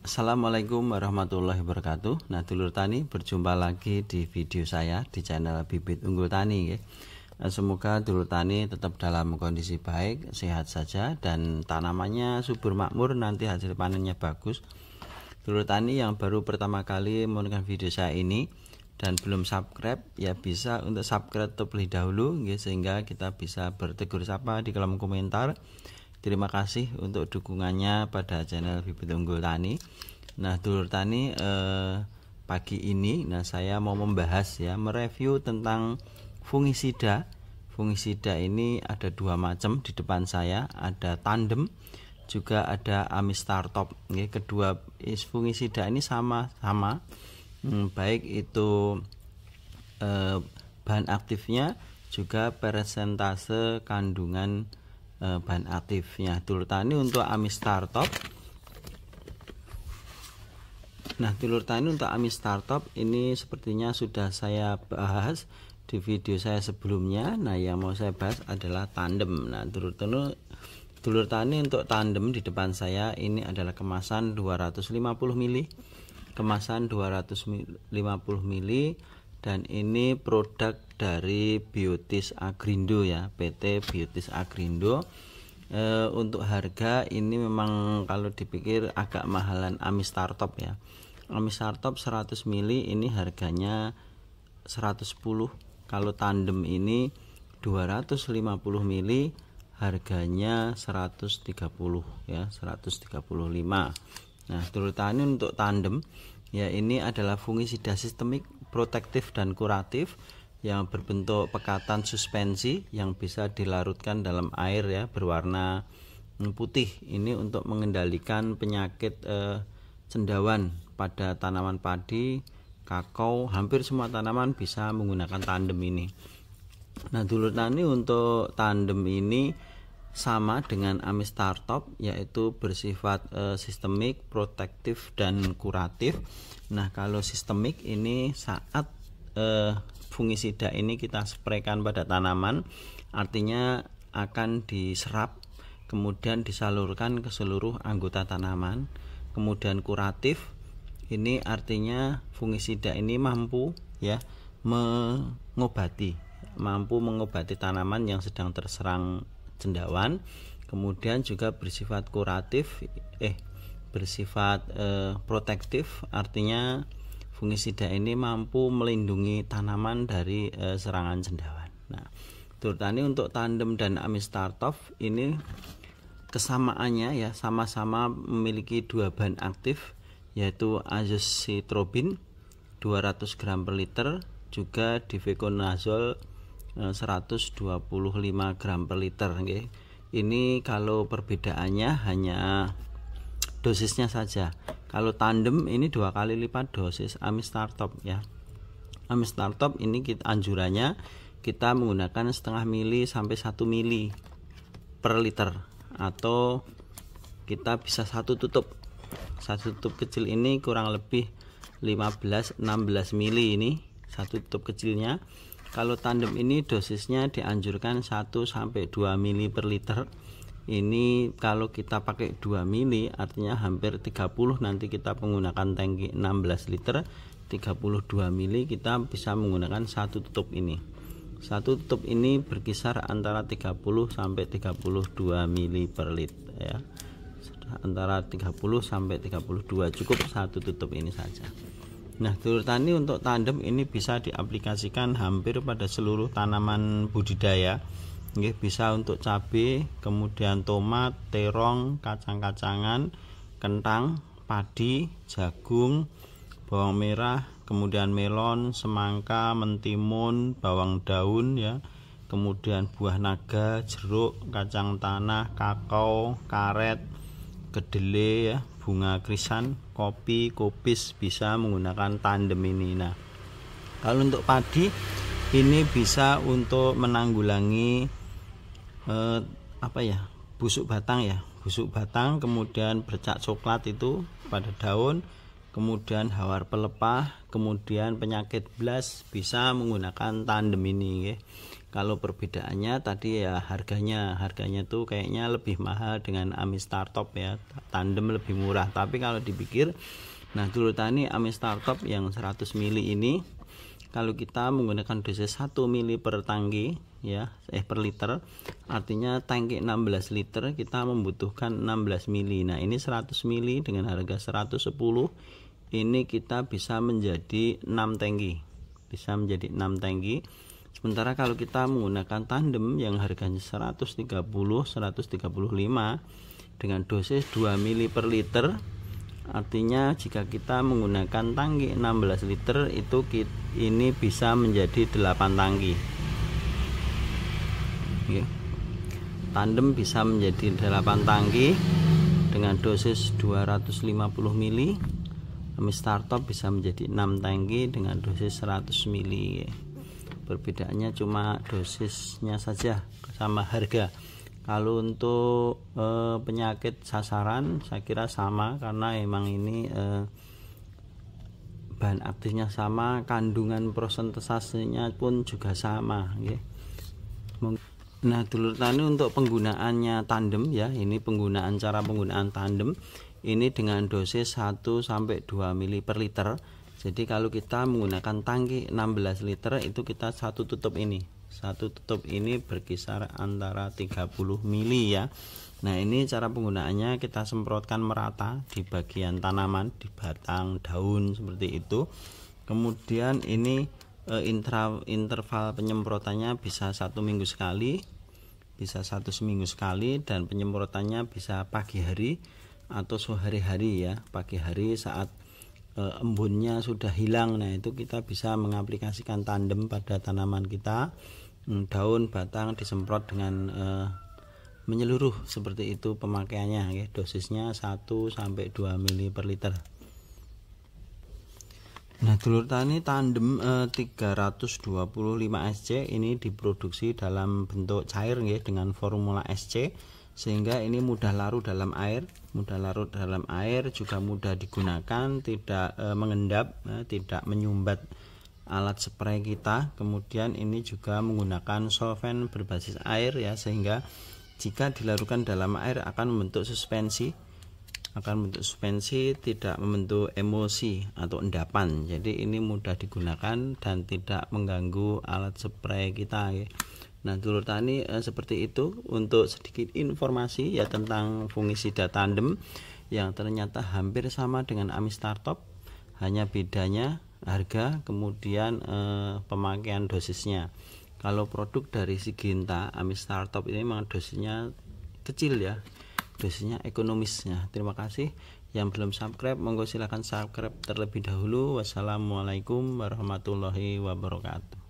Assalamualaikum warahmatullahi wabarakatuh. Nah, dulur tani, berjumpa lagi di video saya di channel Bibit Unggul Tani. Semoga dulur tani tetap dalam kondisi baik, sehat saja, dan tanamannya subur makmur, nanti hasil panennya bagus. Dulur tani yang baru pertama kali menonton video saya ini dan belum subscribe, ya bisa untuk subscribe terlebih dahulu, sehingga kita bisa bertegur sapa di kolom komentar. Terima kasih untuk dukungannya pada channel Bibit Unggul Tani. Nah, dulur tani, pagi ini saya mau membahas, mereview tentang fungisida. Fungisida ini ada dua macam di depan saya, ada Tandem, juga ada Amistar Top. Kedua fungisida ini sama-sama, baik itu bahan aktifnya juga persentase kandungan bahan aktifnya. Dulur tani, untuk Amistar Top, dulur tani, untuk Amistar Top ini sepertinya sudah saya bahas di video saya sebelumnya. Yang mau saya bahas adalah Tandem. Dulur tani, untuk Tandem di depan saya ini adalah kemasan 250 ml, kemasan 250 ml, dan ini produk dari Biotis Agrindo, PT Biotis Agrindo. Untuk harga ini memang kalau dipikir agak mahalan Amistar Top, Amistar Top 100 ml ini harganya 110. Kalau Tandem ini 250 ml harganya 130, 135. Dulur tani, untuk Tandem ini adalah fungisida sistemik, protektif dan kuratif yang berbentuk pekatan suspensi yang bisa dilarutkan dalam air, berwarna putih. Ini untuk mengendalikan penyakit cendawan pada tanaman padi, kakao, hampir semua tanaman bisa menggunakan Tandem ini. Dulur tani, untuk Tandem ini sama dengan Amistar Top, yaitu bersifat sistemik, protektif dan kuratif. Kalau sistemik ini saat fungisida ini kita spraykan pada tanaman, artinya akan diserap kemudian disalurkan ke seluruh anggota tanaman. Kemudian kuratif ini artinya fungisida ini mampu mengobati tanaman yang sedang terserang cendawan. Kemudian juga bersifat protektif, artinya fungisida ini mampu melindungi tanaman dari serangan cendawan. Dulur tani, untuk Tandem dan Amistar Top ini kesamaannya sama-sama memiliki dua bahan aktif, yaitu azoxystrobin 200 gram per liter, juga difeconazole 125 gram per liter. Ini kalau perbedaannya hanya dosisnya saja. Kalau Tandem ini 2 kali lipat dosis Amistar Top, Amistar Top ini anjurannya kita menggunakan setengah mili sampai 1 mili per liter, atau kita bisa satu tutup kecil ini kurang lebih 15-16 mili, ini satu tutup kecilnya. Kalau Tandem ini dosisnya dianjurkan 1 sampai 2 mili per liter. Ini kalau kita pakai 2 mili artinya hampir 30. Nanti kita menggunakan tangki 16 liter, 32 mili kita bisa menggunakan satu tutup ini. Satu tutup ini berkisar antara 30 sampai 32 mili per liter, antara 30 sampai 32, cukup satu tutup ini saja. Dulur tani, untuk Tandem ini bisa diaplikasikan hampir pada seluruh tanaman budidaya. Bisa untuk cabai, kemudian tomat, terong, kacang-kacangan, kentang, padi, jagung, bawang merah, kemudian melon, semangka, mentimun, bawang daun, kemudian buah naga, jeruk, kacang tanah, kakao, karet, kedelai, bunga krisan, kopi, kopis, bisa menggunakan Tandem ini. Kalau untuk padi ini bisa untuk menanggulangi busuk batang, kemudian bercak coklat itu pada daun, kemudian hawar pelepah, kemudian penyakit BLAS, bisa menggunakan tandem ini ya. Kalau perbedaannya tadi ya harganya tuh kayaknya lebih mahal dengan Amistartop ya, tandem lebih murah. Tapi kalau dipikir, nah dulur tani Amistartop yang 100 ml ini kalau kita menggunakan dosis 1 ml per tangki ya, per liter, artinya tangki 16 liter kita membutuhkan 16 ml. Nah, ini 100 ml dengan harga 110, ini kita bisa menjadi 6 tangki. Bisa menjadi 6 tangki. Sementara kalau kita menggunakan tandem yang harganya 130, 135 dengan dosis 2 ml per liter, artinya jika kita menggunakan tangki 16 liter itu ini bisa menjadi 8 tangki. Tandem bisa menjadi 8 tangki dengan dosis 250 ml. Amistartop bisa menjadi 6 tangki dengan dosis 100 ml. Perbedaannya cuma dosisnya saja sama harga. Kalau untuk penyakit sasaran saya kira sama, karena emang ini bahan aktifnya sama, kandungan prosentasenya pun juga sama ya. Nah dulur tani, untuk penggunaannya tandem ya, ini cara penggunaan tandem ini dengan dosis 1-2 ml per liter. Jadi kalau kita menggunakan tangki 16 liter itu kita satu tutup ini berkisar antara 30 ml ya. Nah ini cara penggunaannya, kita semprotkan merata di bagian tanaman, di batang, daun seperti itu. Kemudian ini interval penyemprotannya bisa 1 minggu sekali, bisa 1 seminggu sekali, dan penyemprotannya bisa pagi hari atau sore hari ya. Pagi hari saat embunnya sudah hilang, nah itu kita bisa mengaplikasikan tandem pada tanaman kita, daun, batang disemprot dengan menyeluruh seperti itu pemakaiannya ya. Dosisnya 1-2 ml per liter. Nah dulur tani, tandem 325 SC ini diproduksi dalam bentuk cair ya, dengan formula SC, sehingga ini mudah larut dalam air, juga mudah digunakan, tidak mengendap, tidak menyumbat alat spray kita. Kemudian ini juga menggunakan solvent berbasis air ya, sehingga jika dilarutkan dalam air akan membentuk suspensi, tidak membentuk emulsi atau endapan. Jadi ini mudah digunakan dan tidak mengganggu alat spray kita ya. Nah dulur tani, seperti itu untuk sedikit informasi ya tentang fungisida tandem yang ternyata hampir sama dengan Amistartop, hanya bedanya harga, kemudian pemakaian dosisnya. Kalau produk dari Syngenta, Amistartop ini memang dosisnya kecil ya, dosisnya ekonomisnya. Terima kasih. Yang belum subscribe, monggo silahkan subscribe terlebih dahulu. Wassalamualaikum warahmatullahi wabarakatuh.